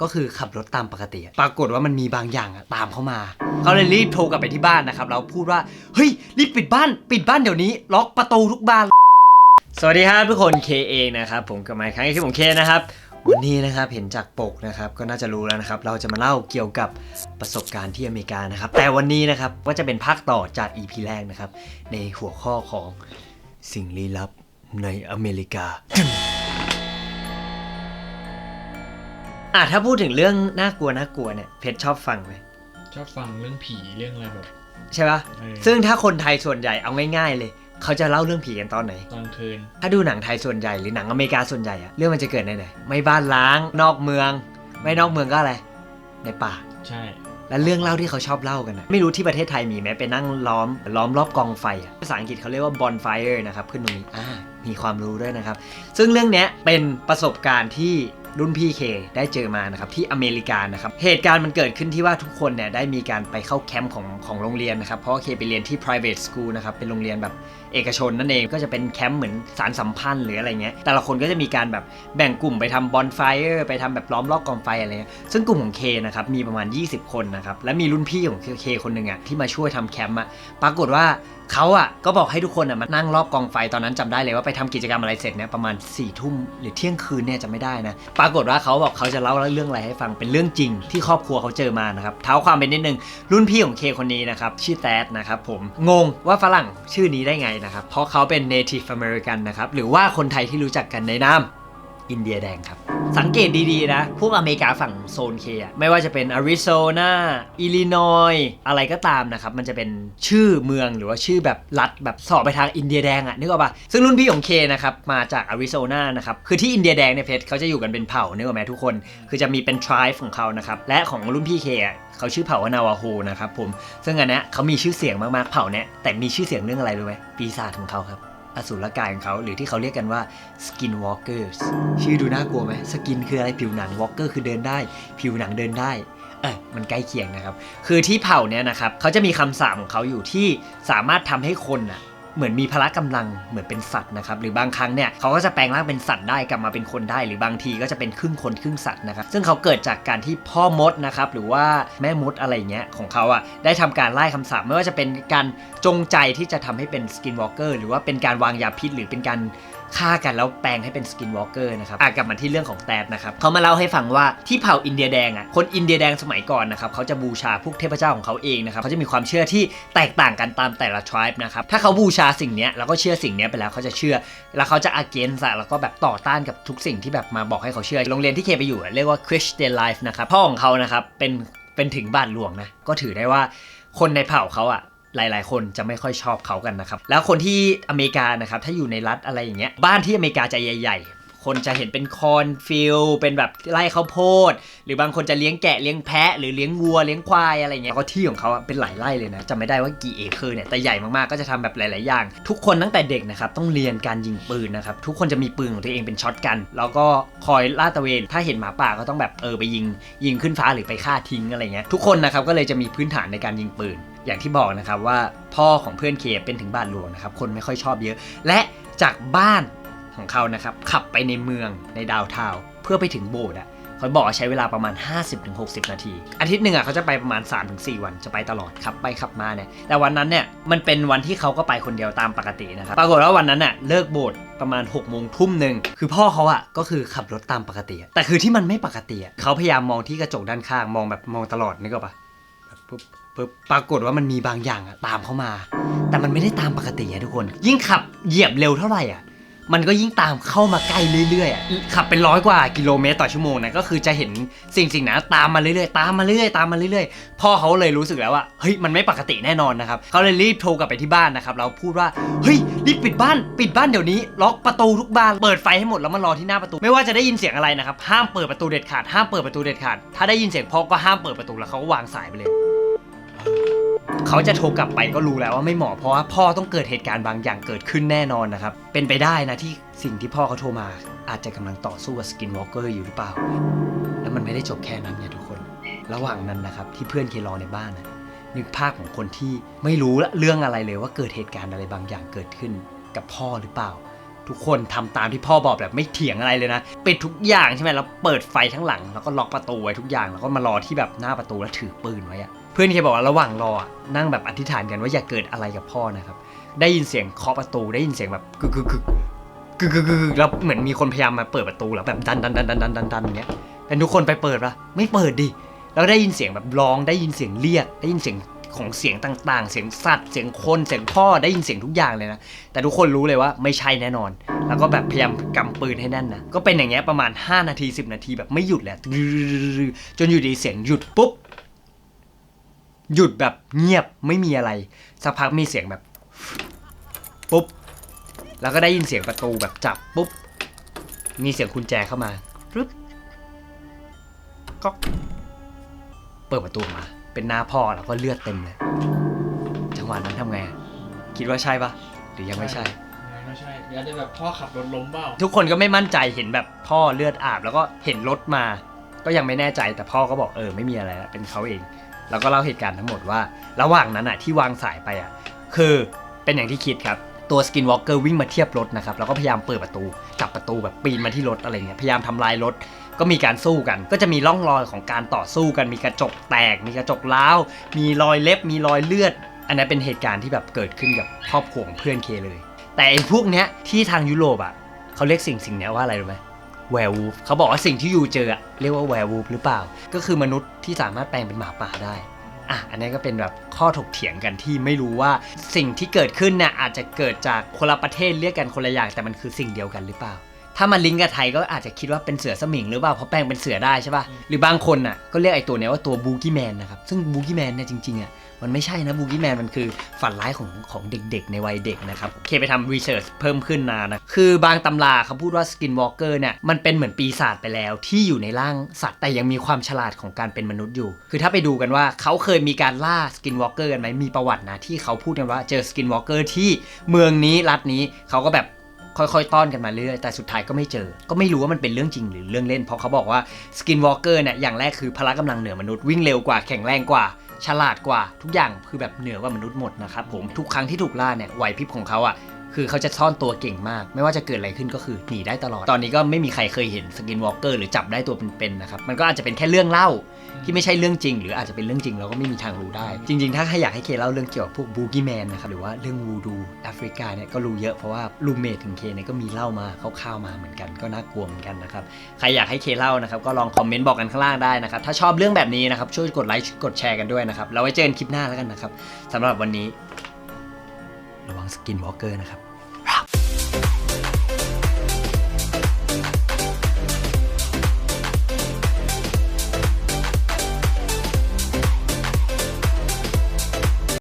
ก็คือขับรถตามปกติปรากฏว่ามันมีบางอย่างตามเข้ามาเขาเลยรีบโทรกลับไปที่บ้านนะครับแล้วพูดว่าเฮ้ยรีบปิดบ้านเดี๋ยวนี้ล็อกประตูทุกบานสวัสดีครับทุกคนเคเองนะครับผมกลับมาอีกครั้งที่ผมเคนะครับวันนี้นะครับเห็นจากปกนะครับก็น่าจะรู้แล้วนะครับเราจะมาเล่าเกี่ยวกับประสบการณ์ที่อเมริกานะครับแต่วันนี้นะครับก็จะเป็นภาคต่อจาก EP แรกนะครับในหัวข้อของสิ่งลี้ลับในอเมริกาถ้าพูดถึงเรื่องน่ากลัวเนี่ยเพชรชอบฟังไหมชอบฟังเรื่องผีเรื่องอะไรแบบใช่ปะซึ่งถ้าคนไทยส่วนใหญ่เอาง่ายๆเลยเขาจะเล่าเรื่องผีกันตอนไหนตอนคืนถ้าดูหนังไทยส่วนใหญ่หรือหนังอเมริกาส่วนใหญ่เรื่องมันจะเกิดในไหนไม่บ้านล้างนอกเมืองไม่นอกเมืองก็อะไรในป่าใช่และเรื่องเล่าที่เขาชอบเล่ากันไม่รู้ที่ประเทศไทยมีไหมไปนั่งล้อมรอบกองไฟภาษาอังกฤษเขาเรียกว่า bonfire นะครับขึ้นตรงนี้มีความรู้ด้วยนะครับซึ่งเรื่องนี้เป็นประสบการณ์ที่รุ่นพี่เคได้เจอมานะครับที่อเมริกานะครับเหตุการณ์มันเกิดขึ้นที่ว่าทุกคนเนี่ยได้มีการไปเข้าแคมป์ของโรงเรียนนะครับเพราะว่าเคไปเรียนที่ private school นะครับเป็นโรงเรียนแบบเอกชนนั่นเองก็จะเป็นแคมป์เหมือนสารสัมพันธ์หรืออะไรเงี้ยแต่ละคนก็จะมีการแบบแบ่งกลุ่มไปทำ bonfire ไปทำแบบล้อมรอบกองไฟอะไรเงี้ยซึ่งกลุ่มของเคนะครับมีประมาณ20คนนะครับและมีรุ่นพี่ของเคคนหนึ่งที่มาช่วยทำแคมป์ปรากฏว่าเขาก็บอกให้ทุกคนมานั่งรอบกองไฟตอนนั้นจำได้เลยว่าไปทำกิจกรรมอะไรเสร็จเนี่ยประมาณ4 ทุ่มหรือเที่ยงคืนเนี่ยจะไม่ได้นะปรากฏว่าเขาบอกเขาจะเล่าเรื่องอะไรให้ฟังเป็นเรื่องจริงที่ครอบครัวเขาเจอมานะครับเท้าความเป็นนิดนึงรุ่นพี่ของเคคนนี้นะครับชื่อแทดนะครับผมงงว่าฝรั่งชื่อนี้ได้ไงนะครับเพราะเขาเป็น Native American นะครับหรือว่าคนไทยที่รู้จักกันในนามอินเดียแดงครับสังเกตดีๆนะพวกอเมริกาฝั่งโซนเคไม่ว่าจะเป็นอาริโซนาอิลลินอยอะไรก็ตามนะครับมันจะเป็นชื่อเมืองหรือว่าชื่อแบบรัฐแบบสอบไปทางอินเดียแดงนึกออกปะซึ่งรุ่นพี่ของเคนะครับมาจากอาริโซนานะครับคือที่อินเดียแดงเนี่ยเพชรเขาจะอยู่กันเป็นเผ่านึกออกไหมทุกคนคือจะมีเป็น tribe ของเขานะครับและของรุ่นพี่เคเขาชื่อเผ่าว่านาวาโฮนะครับผมซึ่งอันนี้เขามีชื่อเสียงมากๆเผ่าเนี้ยแต่มีชื่อเสียงเรื่องอะไรรู้ไหมปีศาจของเขาครับอสูรกายของเขาหรือที่เขาเรียกกันว่า Skinwalkers ชื่อดูน่ากลัวไหมสกินคืออะไรผิวหนัง Walker คือเดินได้ผิวหนังเดินได้มันใกล้เคียงนะครับคือที่เผ่าเนี้ยนะครับเขาจะมีคำสาปของเขาอยู่ที่สามารถทำให้คนเหมือนมีพละกำลังเหมือนเป็นสัตว์นะครับหรือบางครั้งเนี่ยเขาก็จะแปลงร่างเป็นสัตว์ได้กลับมาเป็นคนได้หรือบางทีก็จะเป็นครึ่งคนครึ่งสัตว์นะครับซึ่งเขาเกิดจากการที่พ่อมดนะครับหรือว่าแม่มดอะไรเงี้ยของเขาได้ทำการไล่คำสาปไม่ว่าจะเป็นการจงใจที่จะทำให้เป็น Skinwalker หรือว่าเป็นการวางยาพิษหรือเป็นการฆ่ากันแล้วแปลงให้เป็น Skinwalker นะครับกลับมาที่เรื่องของแทดนะครับเขามาเล่าให้ฟังว่าที่เผ่าอินเดียแดงคนอินเดียแดงสมัยก่อนนะครับเขาจะบูชาพวกเทพเจ้าของเขาเองนะครับเขาจะมีความเชื่อที่แตกต่างกันตามแต่ละ tribe นะครับถ้าเขาบูชาสิ่งนี้แล้วก็เชื่อสิ่งนี้ไปแล้วเขาจะเชื่อแล้วเขาจะ against แล้วก็แบบต่อต้านกับทุกสิ่งที่แบบมาบอกให้เขาเชื่อโรงเรียนที่เคไปอยู่เรียกว่า Christian Life นะครับพ่อของเขานะครับเป็นถึงบาทหลวงนะก็ถือได้ว่าคนในเผ่าเขาหลายๆคนจะไม่ค่อยชอบเขากันนะครับแล้วคนที่อเมริกานะครับถ้าอยู่ในรัฐอะไรอย่างเงี้ยบ้านที่อเมริกาจะใหญ่ๆคนจะเห็นเป็นคอนฟิลเป็นแบบไร่ข้าวโพดหรือบางคนจะเลี้ยงแกะเลี้ยงแพะหรือเลี้ยงวัวเลี้ยงควายอะไรเงี้ยก็ที่ของเขาเป็นหลายไร่เลยนะจำไม่ได้ว่ากี่เอเคอร์เนี่ยแต่ใหญ่มากๆก็จะทำแบบหลายๆอย่างทุกคนตั้งแต่เด็กนะครับต้องเรียนการยิงปืนนะครับทุกคนจะมีปืนของตัวเองเป็นช็อตกันแล้วก็คอยลาดตระเวนถ้าเห็นหมาป่าก็ต้องแบบไปยิงขึ้นฟ้าหรือไปฆ่าทิ้งอะไรเงี้ยทุกคนนะครับก็เลยจะมีพื้นฐานในการยิงปืนอย่างที่บอกนะครับว่าพ่อของเพื่อนเคเป็นถึงบาทหลวงนะครับคนไม่ค่อยชอบเยอะและจากบ้านของเขานะครับขับไปในเมืองในดาวน์ทาวน์เพื่อไปถึงโบสถ์เขาบอกใช้เวลาประมาณ 50-60 นาทีอาทิตย์หนึ่งเขาจะไปประมาณ 3-4 วันจะไปตลอดขับไปขับมาเนี่ยแต่วันนั้นเนี่ยมันเป็นวันที่เขาก็ไปคนเดียวตามปกตินะครับปรากฏว่าวันนั้นเลิกโบสถ์ประมาณ 18:00 นคือพ่อเขาก็คือขับรถตามปกติแต่คือที่มันไม่ปกติเขาพยายามมองที่กระจกด้านข้างมองแบบมองตลอดนึกออกปะปุ๊บปรากฏว่ามันมีบางอย่างตามเข้ามาแต่มันไม่ได้ตามปกติทุกคนยิ่งขับเหยียบเร็วเท่าไหร่มันก็ยิ่งตามเข้ามาใกล้เรื่อยๆขับเป็น100 กว่ากิโลเมตรต่อชั่วโมงนะก็คือจะเห็นสิ่งนั้นตามมาเรื่อยๆตามมาเรื่อยๆพ่อเขาเลยรู้สึกแล้วว่าเฮ้ยมันไม่ปกติแน่นอนนะครับเขาเลยรีบโทรกลับไปที่บ้านนะครับแล้วพูดว่าเฮ้ยรีบปิดบ้านเดี๋ยวนี้ล็อกประตูทุกบานเปิดไฟให้หมดแล้วมารอที่หน้าประตูไม่ว่าจะได้ยินเสียงอะไรนะครับห้ามเปิดประตูเด็ดขาดถ้าได้ยินเสียงพ่อก็ห้ามเปิดประตูแล้วเขาก็วางสายไปเลยเขาจะโทรกลับไปก็รู้แล้วว่าไม่เหมาะเพราะว่าพ่อต้องเกิดเหตุการณ์บางอย่างเกิดขึ้นแน่นอนนะครับเป็นไปได้นะที่สิ่งที่พ่อเขาโทรมาอาจจะกำลังต่อสู้กับ Skinwalker อยู่หรือเปล่าแล้วมันไม่ได้จบแค่นั้นทุกคนระหว่างนั้นนะครับที่เพื่อนเครอในบ้านนึกภาพของคนที่ไม่รู้เรื่องอะไรเลยว่าเกิดเหตุการณ์อะไรบางอย่างเกิดขึ้นกับพ่อหรือเปล่า ทุกคนทำตามที่พ่อบอกแบบไม่เถียงอะไรเลยนะปิดทุกอย่างใช่ไหมแล้วเปิดไฟทั้งหลังแล้วก็ล็อกประตูไว้ทุกอย่างแล้วก็มารอที่แบบหน้าประตูแล้วถือปืนไว้อะเพื่อนเคบอกว่าระหว่างรอนั่งแบบอธิษฐานกันว่าอย่าเกิดอะไรกับพ่อนะครับได้ยินเสียงเคาะประตูได้ยินเสียงแบบกึกแล้วเหมือนมีคนพยายามมาเปิดประตูแล้วแบบดันอย่างเงี้ยแต่ทุกคนไปเปิดปะไม่เปิดดิแล้วได้ยินเสียงแบบร้องได้ยินเสียงเรียกได้ยินเสียงของเสียงต่างๆเสียงสัตว์เสียงคนเสียงพ่อได้ยินเสียงทุกอย่างเลยนะแต่ทุกคนรู้เลยว่าไม่ใช่แน่นอนแล้วก็แบบพยายามกำปืนให้แน่นนะก็เป็นอย่างเงี้ยประมาณ5นาที10นาทีแบบไม่หยุดแหละจนอยู่ดีเสียงหยุดปุ๊บหยุดแบบเงียบไม่มีอะไรสักพักมีเสียงแบบปุ๊บแล้วก็ได้ยินเสียงประตูแบบจับปุ๊บมีเสียงกุญแจเข้ามาปึ๊บก็เปิดประตูมาเป็นหน้าพ่อแล้วก็เลือดเต็มเลยจังหวะนั้นทำไงคิดว่าใช่ปะหรือยังไม่ใช่ไม่ใช่เดี๋ยวจะแบบพ่อขับรถล้มเปล่าทุกคนก็ไม่มั่นใจเห็นแบบพ่อเลือดอาบแล้วก็เห็นรถมาก็ยังไม่แน่ใจแต่พ่อก็บอกไม่มีอะไรแล้วเป็นเขาเองแล้วก็เล่าเหตุการณ์ทั้งหมดว่าระหว่างนั้นที่วางสายไปคือเป็นอย่างที่คิดครับตัวสกินวอล์กเกอร์วิ่งมาเทียบรถนะครับแล้วก็พยายามเปิดประตูจับประตูแบบปีนมาที่รถอะไรเงี้ยพยายามทำลายรถก็มีการสู้กันก็จะมีร่องรอยของการต่อสู้กันมีกระจกแตกมีกระจกร้าวมีรอยเล็บมีรอยเลือดอันนั้นเป็นเหตุการณ์ที่แบบเกิดขึ้นกับครอบครัวของเพื่อนเคเลยแต่ไอ้พวกเนี้ยที่ทางยุโรปเขาเรียกสิ่งนี้ว่าอะไรรู้ไหมแวร์วูฟเขาบอกว่าสิ่งที่อยู่เจอเรียกว่าแวร์วูฟหรือเปล่าก็คือมนุษย์ที่สามารถแปลงเป็นหมาป่าได้อันนี้ก็เป็นแบบข้อถกเถียงกันที่ไม่รู้ว่าสิ่งที่เกิดขึ้นเนี่ยอาจจะเกิดจากคนละประเทศเรียกกันคนละอย่างแต่มันคือสิ่งเดียวกันหรือเปล่าถ้ามันลิงก์กับไทยก็อาจจะคิดว่าเป็นเสือสมิงหรือเปล่าเพราะแปลงเป็นเสือได้ใช่ป่ะหรือบางคนก็เรียกไอ้ตัวนี้ว่าตัวบูกี้แมนนะครับซึ่งบูกี้แมนเนี่ยจริงๆมันไม่ใช่นะบูกี้แมนมันคือฝันร้ายของเด็กๆในวัยเด็กนะครับเคไปทำรีเสิร์ชเพิ่มขึ้นนะคือบางตำราเขาพูดว่าสกินวอล์กเกอร์เนี่ยมันเป็นเหมือนปีศาจไปแล้วที่อยู่ในร่างสัตว์แต่ยังมีความฉลาดของการเป็นมนุษย์อยู่คือถ้าไปดูกันว่าเขาเคยมีการล่าสกินวอล์กเกอร์กันไหมมีประวัตินะที่เขาพูดกันว่าเจอสกินวอล์กเกอร์ที่เมืองนี้รัฐนี้เขาก็แบบค่อยๆต้อนกันมาเรื่อยแต่สุดท้ายก็ไม่เจอก็ไม่รู้ว่ามันเป็นเรื่องจริงหรือเรื่องเล่นเพราะเขาบอกว่าสกินวอล์กเกอร์เนี่ยอย่างแรกคือพละกำลังเหนือมนุษย์วิ่งเร็วกว่าแข็งแรงกว่าฉลาดกว่าทุกอย่างคือแบบเหนือกว่ามนุษย์หมดนะครับผมทุกครั้งที่ถูกล่าเนี่ยไหวพริบของเขาคือเขาจะซ่อนตัวเก่งมากไม่ว่าจะเกิดอะไรขึ้นก็คือหนีได้ตลอดตอนนี้ก็ไม่มีใครเคยเห็นสกินวอล์กเกอร์หรือจับได้ตัวเป็นๆนะครับมันก็อาจจะเป็นแค่เรื่องเล่าที่ไม่ใช่เรื่องจริงหรืออาจจะเป็นเรื่องจริงเราก็ไม่มีทางรู้ได้จริงๆถ้าใครอยากให้เคเล่าเรื่องเกี่ยวกับพวกบูกี้แมนนะครับหรือว่าเรื่องวูดูแอฟริกาเนี่ยก็รู้เยอะเพราะว่าลูเมทถึงเคเนี่ยก็มีเล่ามาคร่าวๆมาเหมือนกันก็น่ากลัวเหมือนกันนะครับใครอยากให้เคเล่านะครับก็ลองคอมเมนต์บอกกันข้างล่างได้นะครับถ้าชอบเรื่องแบบนี้นะครับช่วยกดไลค์กดแชร์กันด้วยนะครับแล้วไว้เจอกันคลิปหน้าแล้วกันนะครับสำหรับวันนี้ระวังสกินวอล์กเกอร์นะครับ